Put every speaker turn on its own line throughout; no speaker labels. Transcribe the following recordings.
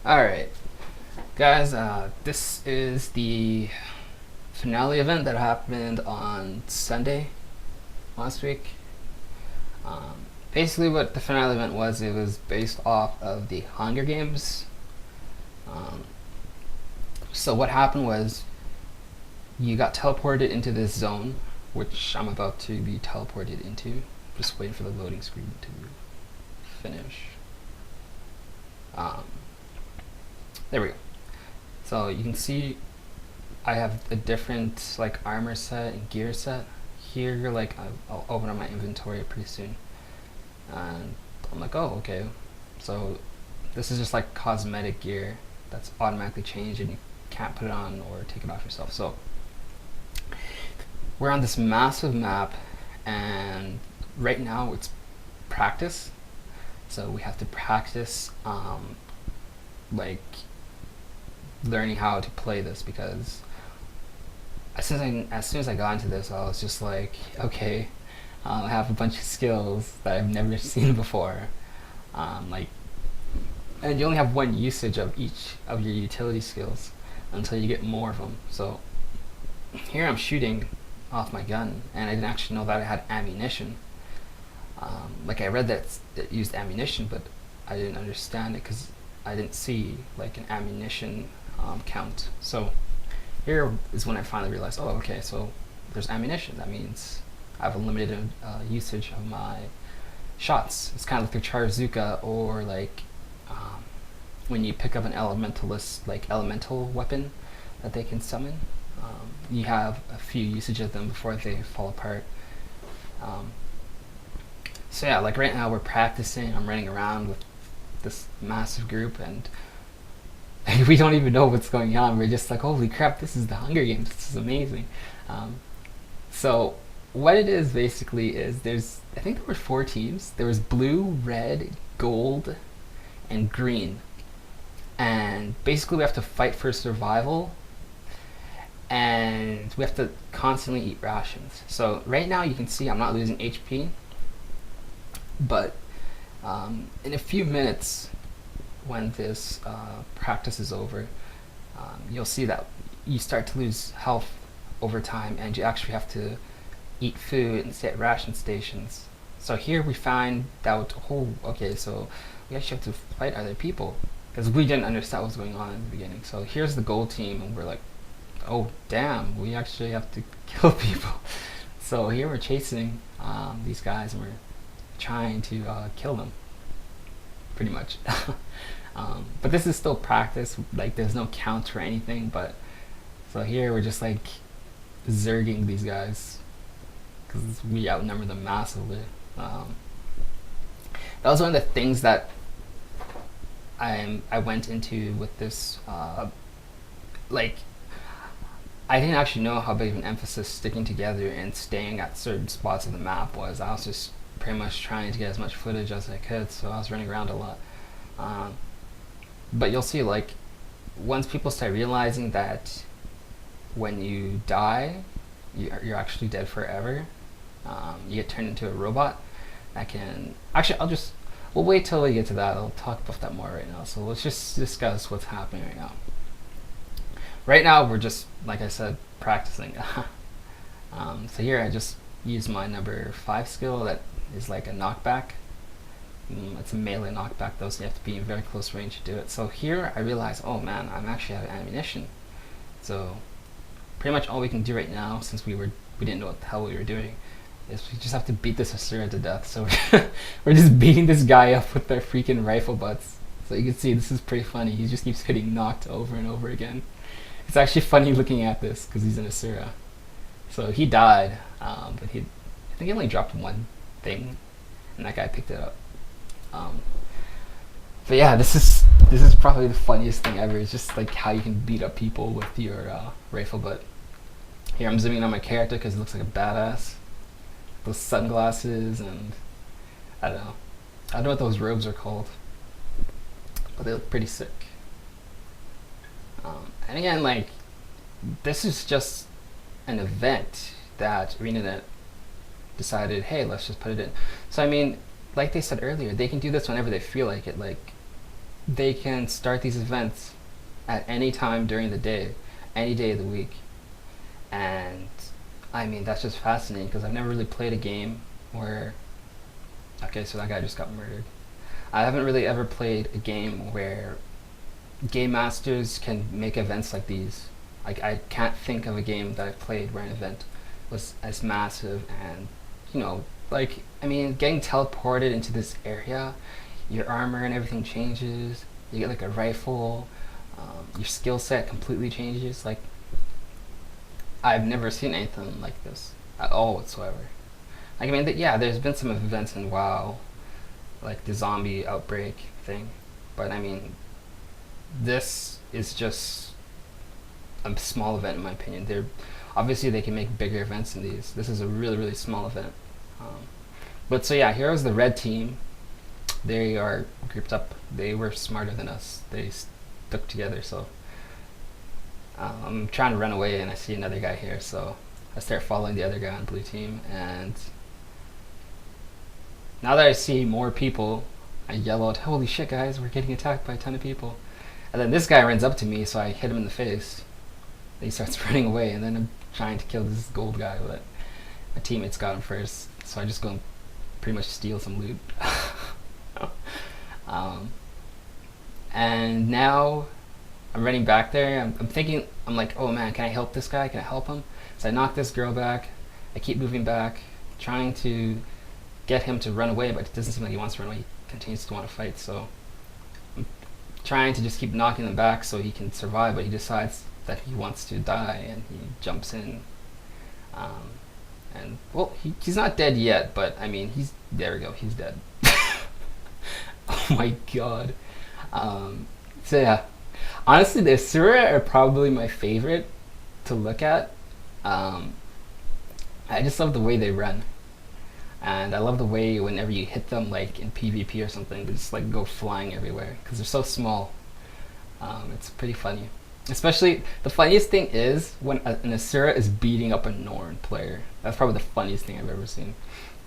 Alright, guys, this is the finale event that happened on Sunday last week. Basically, what the finale event was, it was based off of the Hunger Games. Um, so, what happened was you got teleported into this zone, which I'm about to be teleported into. Just waiting for the loading screen to finish. Um, there we go. So you can see I have a different like armor set and gear set. Here, like I'll open up my inventory pretty soon, and I'm like, oh, okay. So this is just like cosmetic gear that's automatically changed, and you can't put it on or take it off yourself. So we're on this massive map, and right now it's practice. So we have to practice, like learning how to play this, because as soon as I got into this, I was just like, okay, I have a bunch of skills that I've never seen before. Like, and you only have one usage of each of your utility skills until you get more of them. So here I'm shooting off my gun, and I didn't actually know that I had ammunition. Like I read that it used ammunition, but I didn't understand it because I didn't see like an ammunition count. So here is when I finally realized, oh, okay, so there's ammunition. That means I have a limited usage of my shots. It's kind of like the Charzooka, or like when you pick up an elementalist, like elemental weapon that they can summon. You have a few usage of them before they fall apart. So yeah, like right now we're practicing. I'm running around with this massive group, and we don't even know what's going on. We're just like, holy crap, this is the Hunger Games. This is amazing. So what it is basically is I think there were 4 teams. There was blue, red, gold, and green. And basically we have to fight for survival, and we have to constantly eat rations. So right now you can see I'm not losing HP, but in a few minutes, when this practice is over, you'll see that you start to lose health over time, and you actually have to eat food and stay at ration stations. So here we find out, oh, okay, so we actually have to fight other people, because we didn't understand what was going on in the beginning. So here's the gold team, and we're like, oh damn, we actually have to kill people. So here we're chasing these guys, and we're trying to kill them, pretty much. But this is still practice, like there's no count or anything. But so here we're just like zerging these guys because we outnumber them massively. That was one of the things that I went into with this. Like, I didn't actually know how big of an emphasis sticking together and staying at certain spots of the map was. I was just pretty much trying to get as much footage as I could, so I was running around a lot. But you'll see, like, once people start realizing that when you die, you're actually dead forever. You get turned into a robot that can... Actually, we'll wait till we get to that. I'll talk about that more right now. So let's just discuss what's happening right now. Right now, we're just, like I said, practicing. So here I just use my number 5 skill that is like a knockback. It's a melee knockback though, so you have to be in very close range to do it. So here I realize, oh man, I'm actually out of ammunition. So pretty much all we can do right now, since we didn't know what the hell we were doing, is we just have to beat this Asura to death. So we're just beating this guy up with our freaking rifle butts. So you can see this is pretty funny. He just keeps getting knocked over and over again. It's actually funny looking at this because he's an Asura. So he died, but I think he only dropped one thing, and that guy picked it up. But yeah, this is probably the funniest thing ever. It's just like how you can beat up people with your rifle butt. Here I'm zooming in on my character because it looks like a badass. Those sunglasses, and I don't know what those robes are called, but they look pretty sick. And again, like, this is just an event that ArenaNet decided, hey, let's just put it in. So I mean, like they said earlier, they can do this whenever they feel like it. Like, they can start these events at any time during the day, any day of the week. And I mean, that's just fascinating because I've never really played a game where. Okay, so that guy just got murdered. I haven't really ever played a game where game masters can make events like these. Like, I can't think of a game that I've played where an event was as massive and, like, I mean, getting teleported into this area, your armor and everything changes. You get like a rifle. Your skill set completely changes. Like, I've never seen anything like this at all whatsoever. Like, I mean, yeah, there's been some events in WoW, like the zombie outbreak thing, but I mean, this is just a small event in my opinion. They're obviously they can make bigger events than these. This is a really really small event. But so yeah, here was the red team. They are grouped up. They were smarter than us. They stuck together. So I'm trying to run away, and I see another guy here. So I start following the other guy on blue team, and now that I see more people, I yell out, "Holy shit, guys! We're getting attacked by a ton of people!" And then this guy runs up to me, so I hit him in the face. He starts running away, and then I'm trying to kill this gold guy, but my teammates got him first, so I just go and pretty much steal some loot. And now I'm running back there. I'm thinking, I'm like, oh man, can I help this guy? Can I help him? So I knock this girl back. I keep moving back, trying to get him to run away, but it doesn't seem like he wants to run away. He continues to want to fight, so I'm trying to just keep knocking him back so he can survive, but he decides that he wants to die, and he jumps in. And well, he's not dead yet, but I mean, there we go, he's dead. Oh my god. So yeah, honestly, the Asura are probably my favorite to look at. I just love the way they run, and I love the way whenever you hit them, like in PvP or something, they just like go flying everywhere because they're so small. It's pretty funny. Especially, the funniest thing is when an Asura is beating up a Norn player. That's probably the funniest thing I've ever seen.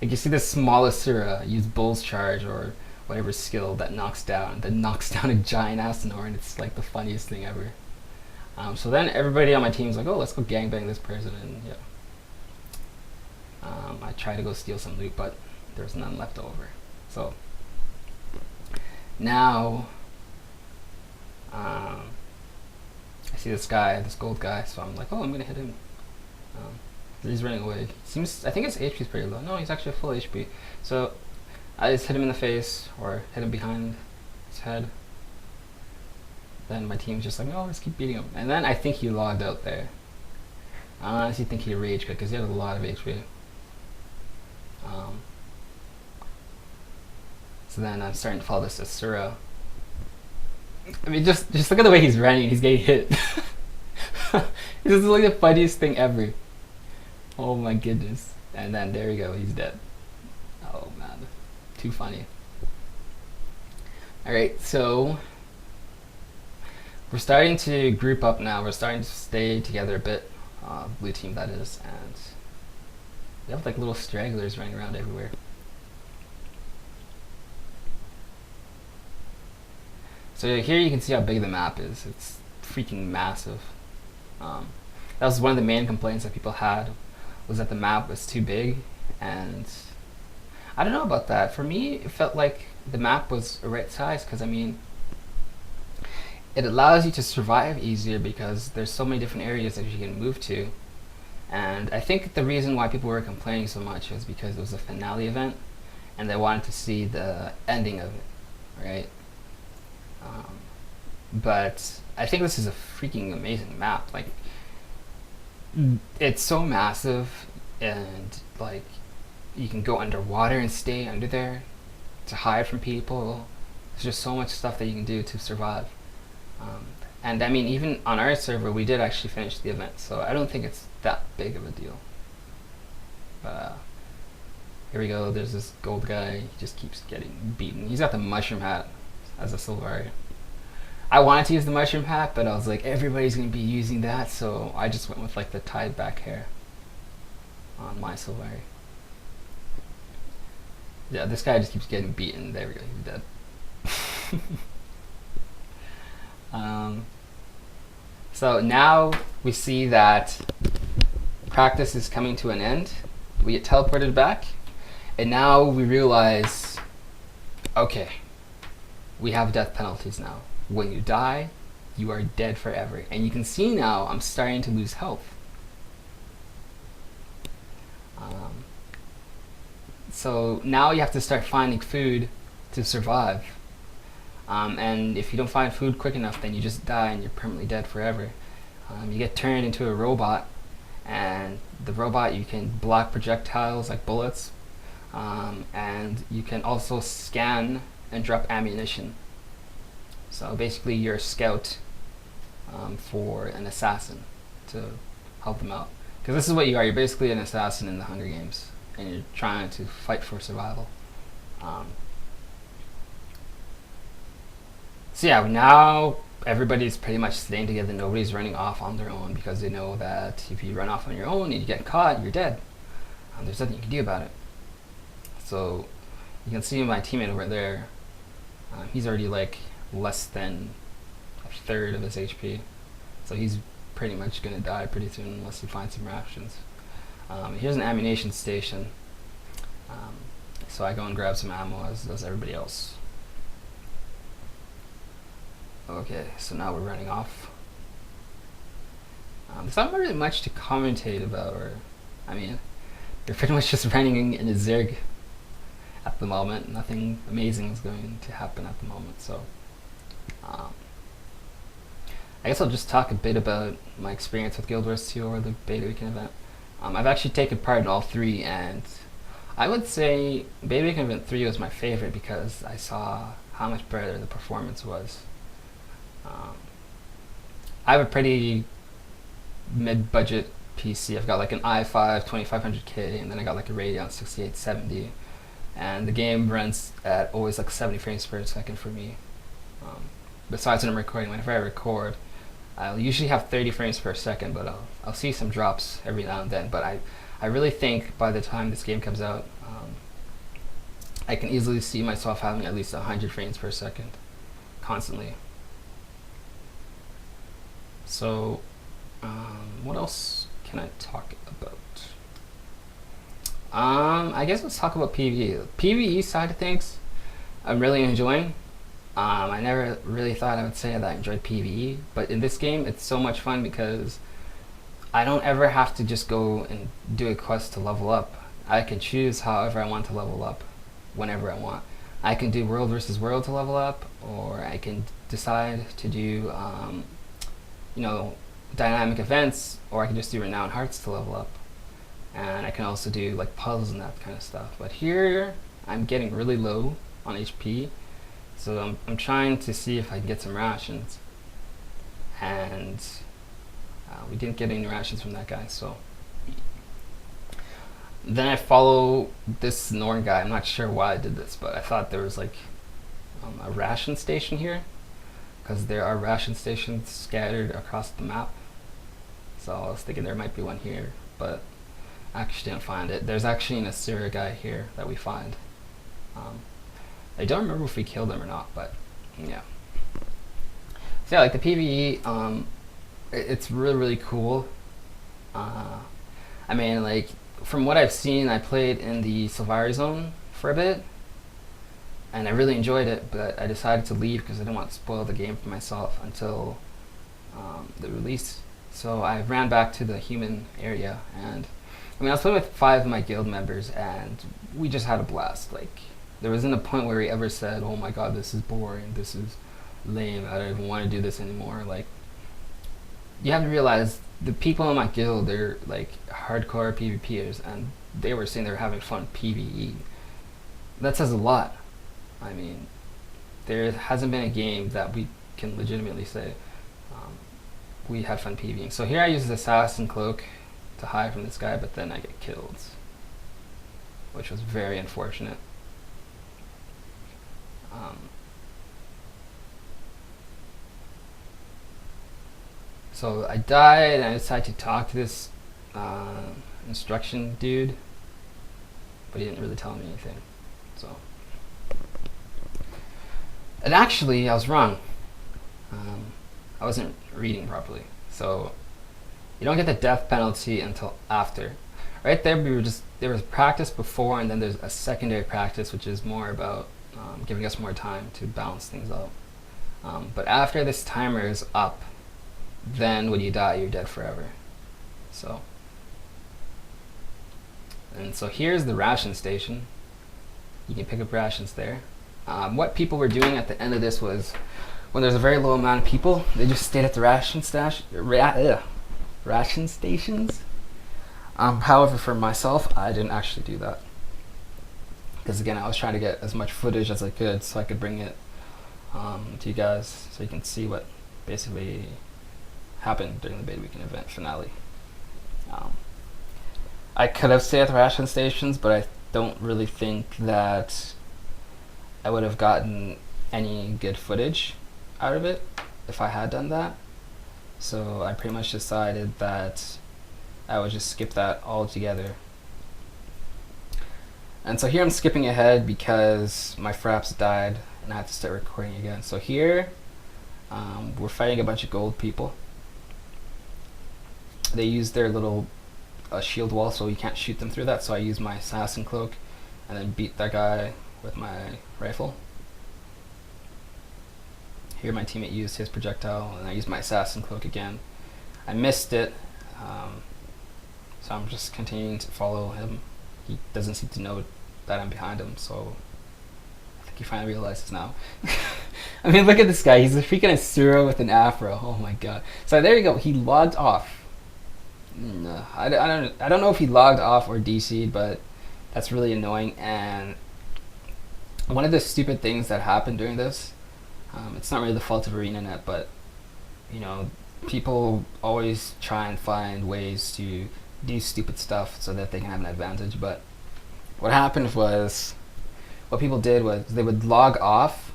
Like, you see this small Asura use Bull's Charge or whatever skill that knocks down a giant ass Norn. It's like the funniest thing ever. So then everybody on my team's like, oh, let's go gangbang this person, and yeah. I try to go steal some loot, but there's none left over. So now I see this guy, this gold guy, so I'm like, oh, I'm gonna hit him. He's running away. I think his HP is pretty low. No, he's actually full HP. So I just hit him in the face, or hit him behind his head. Then my team's just like, no, let's keep beating him. And then I think he logged out there. I honestly think he rage quit because he had a lot of HP. So then I'm starting to follow this Asura. I mean, just look at the way he's running. He's getting hit. This is like the funniest thing ever. Oh my goodness. And then there we go. He's dead. Oh man, too funny. All right, so we're starting to group up now. We're starting to stay together a bit. Blue team, that is, and we have like little stragglers running around everywhere. So here you can see how big the map is. It's freaking massive. That was one of the main complaints that people had, was that the map was too big, and I don't know about that. For me, it felt like the map was the right size because, I mean, it allows you to survive easier because there's so many different areas that you can move to. And I think the reason why people were complaining so much was because it was a finale event and they wanted to see the ending of it, right? But I think this is a freaking amazing map. Like, it's so massive, and like you can go underwater and stay under there to hide from people. There's just so much stuff that you can do to survive. And I mean, even on our server, we did actually finish the event, so I don't think it's that big of a deal. But here we go. There's this gold guy. He just keeps getting beaten. He's got the mushroom hat as a Sylvari. I wanted to use the mushroom hat, but I was like, everybody's going to be using that, so I just went with like the tied back hair on my Sylvari. Yeah, this guy just keeps getting beaten. There we go. He's dead. So now we see that practice is coming to an end. We get teleported back, and now we realize, okay, we have death penalties now. When you die, you are dead forever. And you can see now I'm starting to lose health. So now you have to start finding food to survive. And if you don't find food quick enough, then you just die and you're permanently dead forever. You get turned into a robot, and the robot, you can block projectiles like bullets, and you can also scan and drop ammunition. So basically you're a scout for an assassin to help them out. Because this is what you are, you're basically an assassin in the Hunger Games, and you're trying to fight for survival. So yeah, now everybody's pretty much staying together. Nobody's running off on their own, because they know that if you run off on your own and you get caught, you're dead. There's nothing you can do about it. So you can see my teammate over there. He's already like less than a third of his HP. So he's pretty much going to die pretty soon unless he finds some rations. Here's an ammunition station. So I go and grab some ammo, as does everybody else. Okay, so now we're running off. There's not really much to commentate about, or, I mean, you're pretty much just running in a zerg at the moment. Nothing amazing is going to happen at the moment, so I guess I'll just talk a bit about my experience with Guild Wars 2 or the Beta Weekend event. I've actually taken part in all three, and I would say Beta Weekend event 3 was my favorite because I saw how much better the performance was. I have a pretty mid-budget PC. I've got like an i5 2500K, and then I got like a Radeon 6870, and the game runs at always like 70 frames per second for me. Besides when I'm recording, whenever I record, I'll usually have 30 frames per second, but I'll see some drops every now and then. But I really think by the time this game comes out, I can easily see myself having at least 100 frames per second constantly. So what else can I talk about? I guess let's talk about PvE. The PvE side of things, I'm really enjoying. I never really thought I would say that I enjoyed PvE, but in this game it's so much fun because I don't ever have to just go and do a quest to level up. I can choose however I want to level up, whenever I want. I can do world versus world to level up, or I can decide to do dynamic events, or I can just do renowned hearts to level up. And I can also do like puzzles and that kind of stuff. But here I'm getting really low on HP, so I'm trying to see if I can get some rations, and we didn't get any rations from that guy. So then I follow this Norn guy. I'm not sure why I did this, but I thought there was like a ration station here, because there are ration stations scattered across the map. So I was thinking there might be one here, but I actually didn't find it. There's actually an Assyria guy here that we find. I don't remember if we killed him or not, but yeah. So yeah, like the PvE, it's really, really cool. I mean, like, from what I've seen, I played in the Silvari Zone for a bit, and I really enjoyed it, but I decided to leave because I didn't want to spoil the game for myself until the release. So I ran back to the human area, and I mean, I was playing with 5 of my guild members, and we just had a blast. Like, there wasn't a point where we ever said, "Oh my god, this is boring, this is lame, I don't even want to do this anymore." Like, you have to realize the people in my guild, they're like hardcore PvPers, and they were saying they were having fun PvE. That says a lot. I mean, there hasn't been a game that we can legitimately say we had fun PvEing. So here I use the assassin cloak to hide from this guy, but then I get killed, which was very unfortunate. So I died, and I decided to talk to this instruction dude, but he didn't really tell me anything. So, and actually, I was wrong. I wasn't reading properly. So you don't get the death penalty until after. Right there, there was practice before, and then there's a secondary practice, which is more about giving us more time to balance things out. But after this timer is up, then when you die, you're dead forever. So, and so here's the ration station. You can pick up rations there. What people were doing at the end of this was, when there's a very low amount of people, they just stayed at the ration stations. However, for myself, I didn't actually do that. Because again, I was trying to get as much footage as I could so I could bring it to you guys so you can see what basically happened during the Beta Weekend event finale. I could have stayed at the ration stations, but I don't really think that I would have gotten any good footage out of it if I had done that. So I pretty much decided that I would just skip that altogether. And so here I'm skipping ahead because my fraps died and I had to start recording again. So here we're fighting a bunch of gold people. They use their little shield wall, so you can't shoot them through that. So I use my assassin cloak and then beat that guy with my rifle. Here my teammate used his projectile and I used my assassin cloak again. I missed it, so I'm just continuing to follow him. He doesn't seem to know that I'm behind him, so I think he finally realizes now. I mean, look at this guy. He's a freaking Asura with an afro. Oh my god. So there you go. He logged off. No, I don't know if he logged off or DC'd, but that's really annoying. And one of the stupid things that happened during this, it's not really the fault of ArenaNet, but you know, people always try and find ways to do stupid stuff so that they can have an advantage. But what happened was, what people did was they would log off,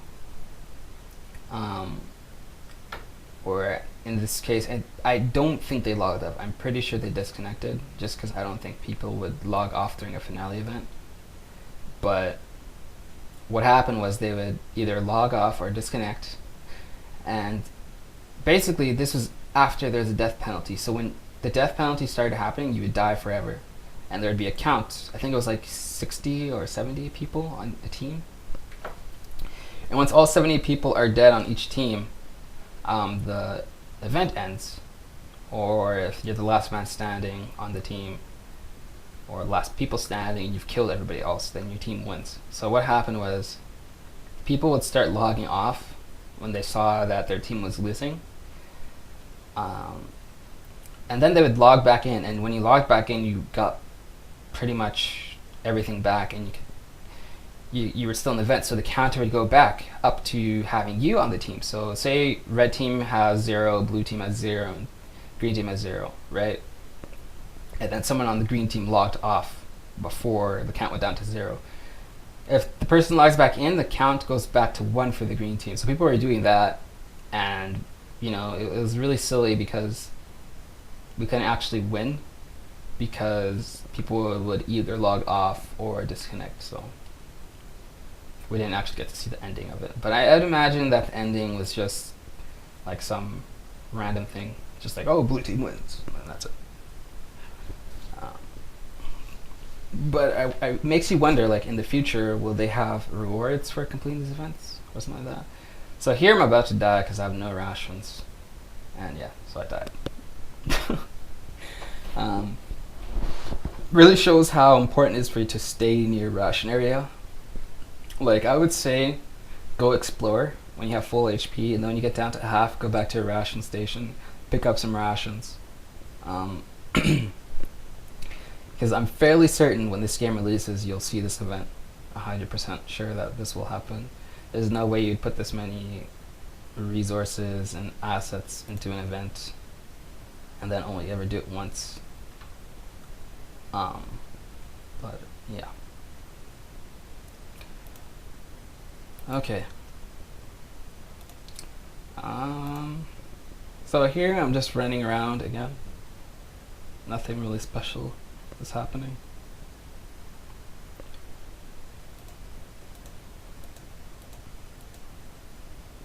or in this case, and I don't think they logged up. I'm pretty sure they disconnected, just because I don't think people would log off during a finale event. But what happened was they would either log off or disconnect, and basically this was after there's a death penalty. So when the death penalty started happening, you would die forever, and there would be a count. I think it was like 60 or 70 people on a team, and once all 70 people are dead on each team, the event ends. Or if you're the last man standing on the team, or last people standing, and you've killed everybody else, then your team wins. So what happened was, people would start logging off when they saw that their team was losing, and then they would log back in, and when you logged back in, you got pretty much everything back, and you were still in the event, so the counter would go back up to having you on the team. So say red team has 0, blue team has 0, and green team has 0, right? And then someone on the green team logged off before the count went down to 0. If the person logs back in, the count goes back to 1 for the green team. So people were doing that, and you know, it was really silly because we couldn't actually win because people would either log off or disconnect. So we didn't actually get to see the ending of it. But I'd imagine that the ending was just like some random thing, just like, oh, blue team wins, and that's it. But it makes you wonder, like, in the future, will they have rewards for completing these events or something like that? So here I'm about to die because I have no rations, and yeah, so I died. Really shows how important it is for you to stay near ration area. Like, I would say go explore when you have full HP, and then when you get down to half, go back to a ration station, pick up some rations. Because I'm fairly certain when this game releases, you'll see this event. 100% sure that this will happen. There's no way you'd put this many resources and assets into an event and then only ever do it once. But yeah. Okay. So here I'm just running around again. Nothing really special is happening.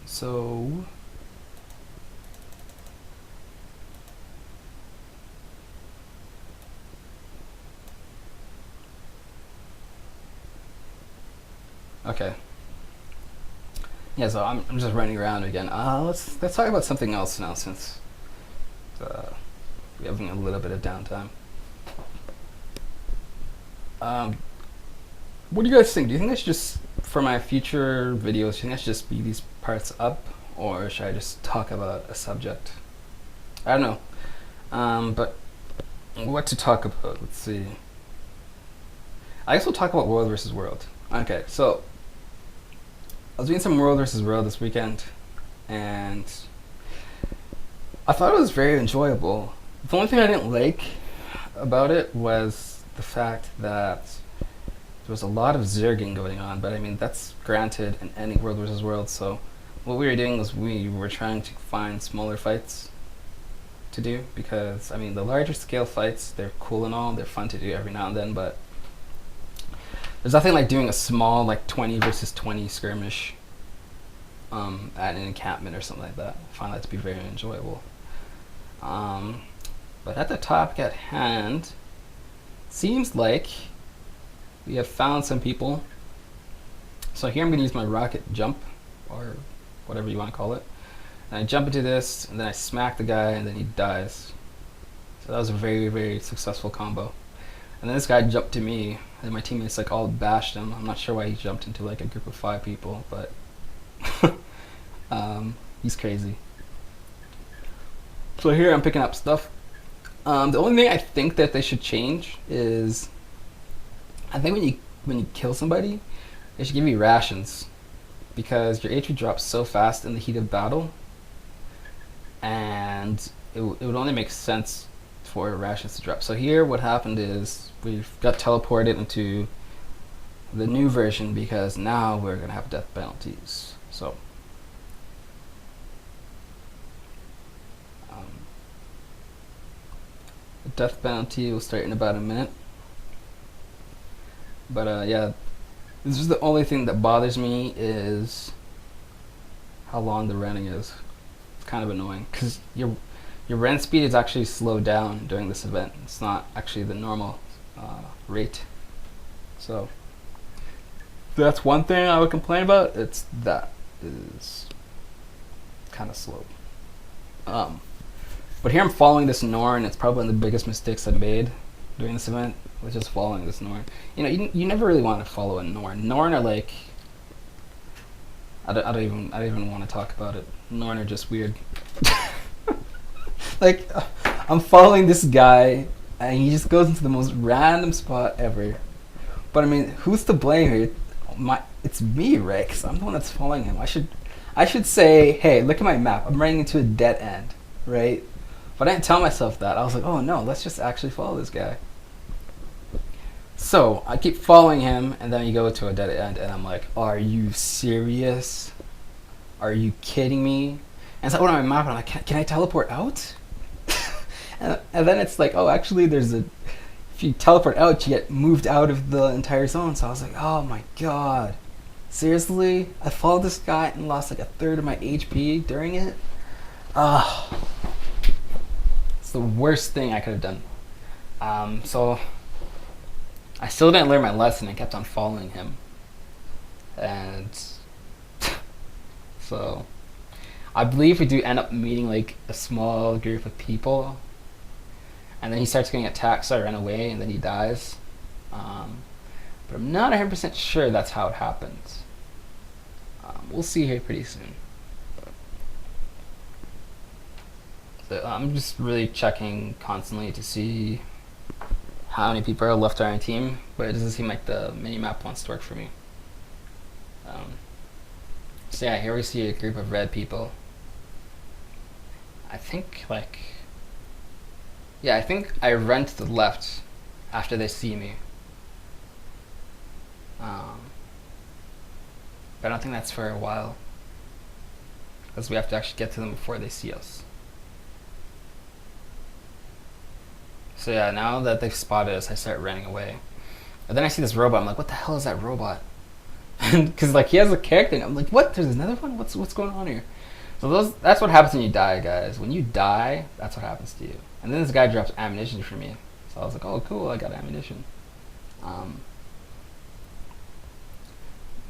So Okay. Yeah, so I'm just running around again. Let's talk about something else now, since we're having a little bit of downtime. Um, what do you guys think? Do you think I should just, for my future videos, do you think I should just speed these parts up, or should I just talk about a subject? I don't know. But what to talk about? Let's see. I guess we'll talk about World versus World. Okay, so I was doing some World versus World this weekend, and I thought it was very enjoyable. The only thing I didn't like about it was the fact that there was a lot of zerging going on, but I mean, that's granted in any World versus World. So what we were doing was we were trying to find smaller fights to do, because I mean, the larger scale fights, they're cool and all, they're fun to do every now and then, but there's nothing like doing a small, like 20 versus 20 skirmish at an encampment or something like that. I find that to be very enjoyable. But at the topic at hand, seems like we have found some people. So here I'm going to use my rocket jump, or whatever you want to call it. And I jump into this, and then I smack the guy, and then he dies. So that was a very, very successful combo. And then this guy jumped to me, and my teammates like all bashed him. I'm not sure why he jumped into like a group of 5 people, but he's crazy. So here I'm picking up stuff. The only thing I think that they should change is, I think when you kill somebody, they should give you rations, because your HP drops so fast in the heat of battle, and it would only make sense for rations to drop. So here what happened is we've got teleported into the new version, because now we're going to have death penalties. So the death penalty will start in about a minute. But yeah, this is the only thing that bothers me, is how long the running is. It's kind of annoying, because your run speed is actually slowed down during this event. It's not actually the normal rate. So that's one thing I would complain about. It's that is kind of slow. But here I'm following this Norn. It's probably one of the biggest mistakes I've made during this event, was just following this Norn. You know, you never really want to follow a Norn. Norn are like, I don't even want to talk about it. Norn are just weird. Like, I'm following this guy, and he just goes into the most random spot ever. But I mean, who's to blame here? It's me, right? 'Cause I'm the one that's following him. I should say, hey, look at my map. I'm running into a dead end, right? But I didn't tell myself that. I was like, oh no, let's just actually follow this guy. So I keep following him, and then you go to a dead end, and I'm like, are you serious? Are you kidding me? And so I went on my map, and I'm like, can I teleport out? and then it's like, oh, actually, if you teleport out, you get moved out of the entire zone. So I was like, oh my god, seriously? I followed this guy and lost like 1/3 of my HP during it? It's the worst thing I could have done. So I still didn't learn my lesson and kept on following him. And so I believe we do end up meeting like a small group of people, and then he starts getting attacked, so I run away, and then he dies. But I'm not 100% sure that's how it happens. We'll see here pretty soon. So I'm just really checking constantly to see how many people are left on our team, but it doesn't seem like the mini-map wants to work for me. So yeah, here we see a group of red people. I think I run to the left after they see me. But I don't think that's for a while, because we have to actually get to them before they see us. So yeah, now that they've spotted us, I start running away. And then I see this robot. I'm like, what the hell is that robot? Because like he has a character, and I'm like, what? There's another one? What's going on here? So that's what happens when you die, guys. When you die, that's what happens to you. And then this guy drops ammunition for me. So I was like, oh cool, I got ammunition.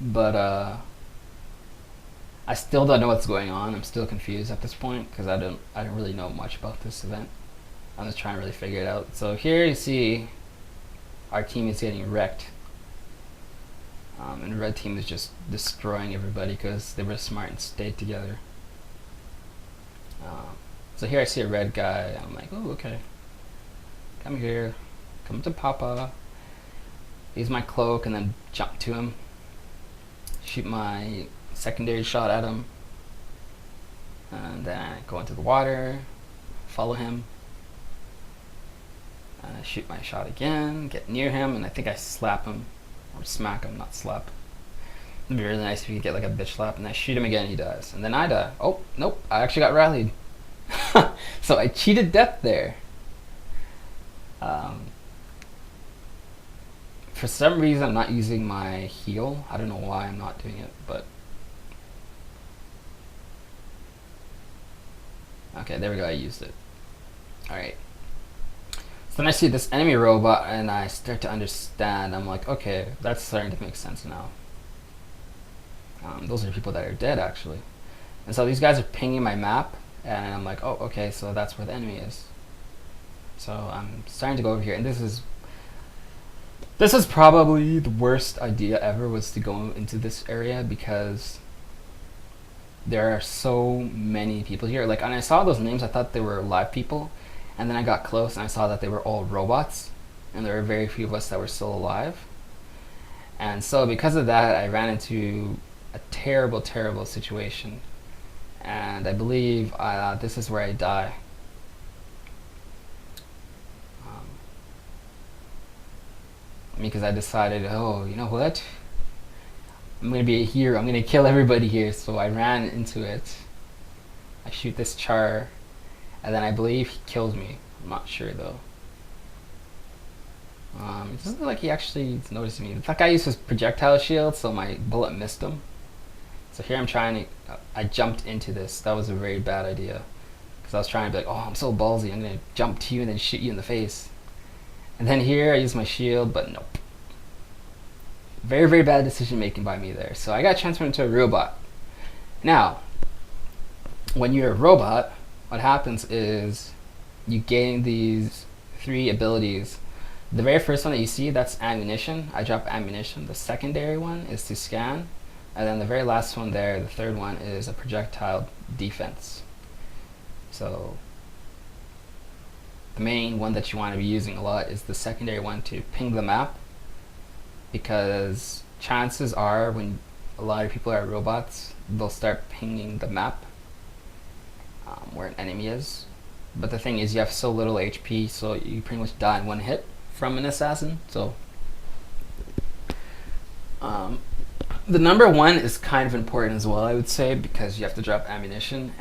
But I still don't know what's going on. I'm still confused at this point because I don't really know much about this event. I'm just trying to really figure it out. So here you see our team is getting wrecked. And the red team is just destroying everybody because they were smart and stayed together. So here I see a red guy. I'm like, oh, okay. Come here. Come to Papa. Use my cloak and then jump to him. Shoot my secondary shot at him. And then I go into the water. Follow him. And I shoot my shot again. Get near him and I think I slap him. Or smack him, not slap. It'd be really nice if you could get like a bitch slap. And I shoot him again, he dies. And then I die. Oh, nope. I actually got rallied. So I cheated death there. For some reason I'm not using my heal. I don't know why I'm not doing it, but okay, there we go, I used it. Alright. So then I see this enemy robot and I start to understand. I'm like, okay, that's starting to make sense now. Those are people that are dead actually. And so these guys are pinging my map and I'm like, oh, okay, so that's where the enemy is. So I'm starting to go over here, and this is probably the worst idea ever, was to go into this area because there are so many people here. Like, and I saw those names, I thought they were live people, and then I got close and I saw that they were all robots, and there were very few of us that were still alive. And so because of that, I ran into a terrible, terrible situation. And I believe this is where I die. Because I decided, oh, you know what? I'm going to be a hero. I'm going to kill everybody here. So I ran into it. I shoot this char. And then I believe he kills me. I'm not sure though. It doesn't look like he actually noticed me. That guy used his projectile shield, so my bullet missed him. So here I'm trying to, I jumped into this. That was a very bad idea. Because I was trying to be like, oh, I'm so ballsy. I'm going to jump to you and then shoot you in the face. And then here I use my shield, but nope. Very, very bad decision making by me there. So I got transferred into a robot. Now, when you're a robot, what happens is you gain these 3 abilities. The very first one that you see, that's ammunition. I drop ammunition. The secondary one is to scan. And then the very last one there, the third one, is a projectile defense. So the main one that you want to be using a lot is the secondary one to ping the map, because chances are when a lot of people are robots, they'll start pinging the map where an enemy is. But the thing is, you have so little HP, so you pretty much die in one hit from an assassin. So the number 1 is kind of important as well, I would say, because you have to drop ammunition.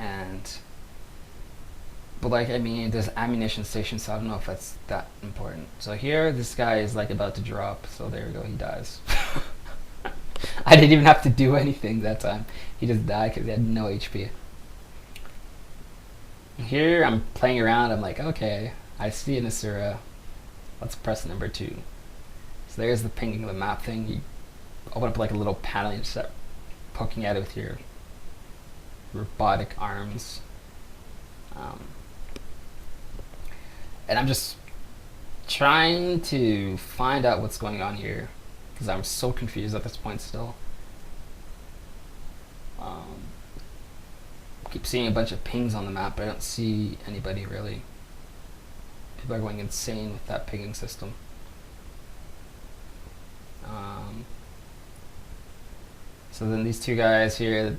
But like, I mean, there's ammunition station, so I don't know if that's that important. So here, this guy is like about to drop, so there we go, he dies. I didn't even have to do anything that time. He just died because he had no HP. Here, I'm playing around, I'm like, okay, I see an Asura. Let's press number 2. So there's the pinging of the map thing. You open up like a little panel, you just start poking at it with your robotic arms. And I'm just trying to find out what's going on here, because I'm so confused at this point still. Keep seeing a bunch of pings on the map, but I don't see anybody really. People are going insane with that pinging system. So then these 2 guys here,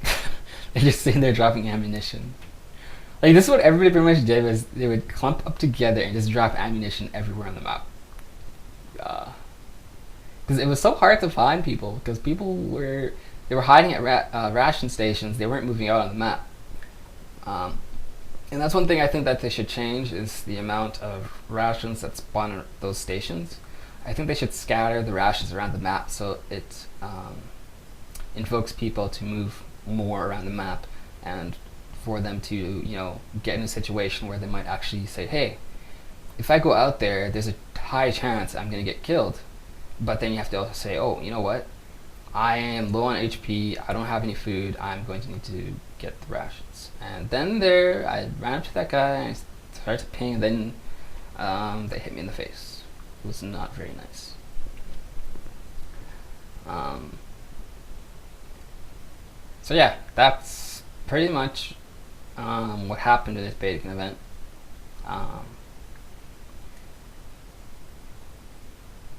they're just sitting there dropping ammunition. Like, this is what everybody pretty much did, was they would clump up together and just drop ammunition everywhere on the map. Because it was so hard to find people, because people were hiding at ration stations. They weren't moving out on the map. And that's one thing I think that they should change, is the amount of rations that spawn at those stations. I think they should scatter the rations around the map so it invokes people to move more around the map, and for them to, you know, get in a situation where they might actually say, hey, if I go out there, there's a high chance I'm going to get killed. But then you have to also say, oh, you know what? I am low on HP. I don't have any food. I'm going to need to get the rations. And then there, I ran up to that guy and I started to ping. And then they hit me in the face. It was not very nice. So yeah, that's pretty much what happened at this beta event.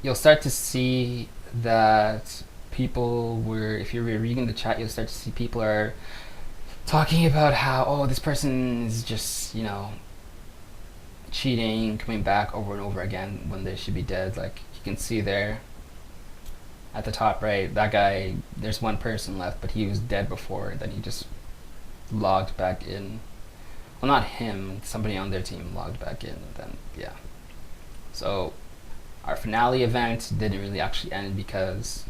You'll start to see that people were, if you're reading the chat, you'll start to see people are talking about how, oh, this person is just, you know, cheating, coming back over and over again when they should be dead. Like you can see there at the top right, that guy, there's one person left, but he was dead before, then he just logged back in. Well, not him, somebody on their team logged back in, and then, yeah. So, our finale event didn't really actually end because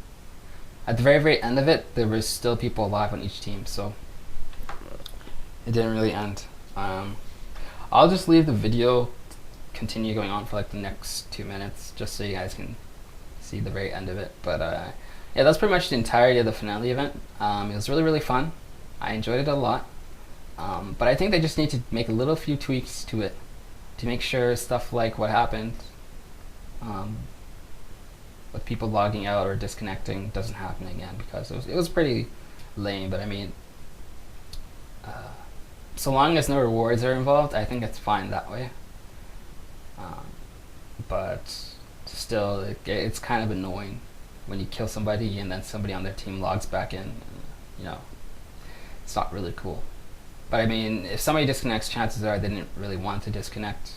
at the very, very end of it, there was still people alive on each team, so it didn't really end. I'll just leave the video continue going on for like the next 2 minutes, just so you guys can see the very end of it. But yeah, that's pretty much the entirety of the finale event. It was really, really fun. I enjoyed it a lot. But I think they just need to make a little few tweaks to it to make sure stuff like what happened with people logging out or disconnecting doesn't happen again, because it was pretty lame. But I mean, so long as no rewards are involved, I think it's fine that way. But still, it's kind of annoying when you kill somebody and then somebody on their team logs back in. You know, it's not really cool. But I mean, if somebody disconnects, chances are they didn't really want to disconnect.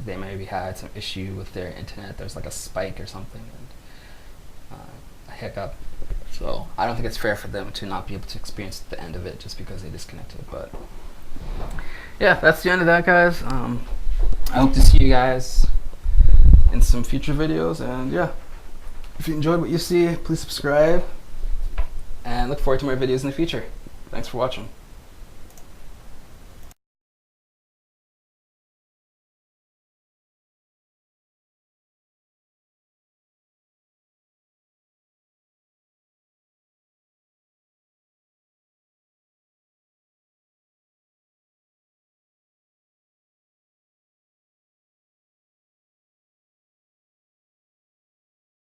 They maybe had some issue with their internet. There's like a spike or something, and a hiccup. So I don't think it's fair for them to not be able to experience the end of it just because they disconnected. But yeah, that's the end of that, guys. I hope to see you guys in some future videos, and yeah, if you enjoyed what you see, please subscribe and look forward to more videos in the future. Thanks for watching.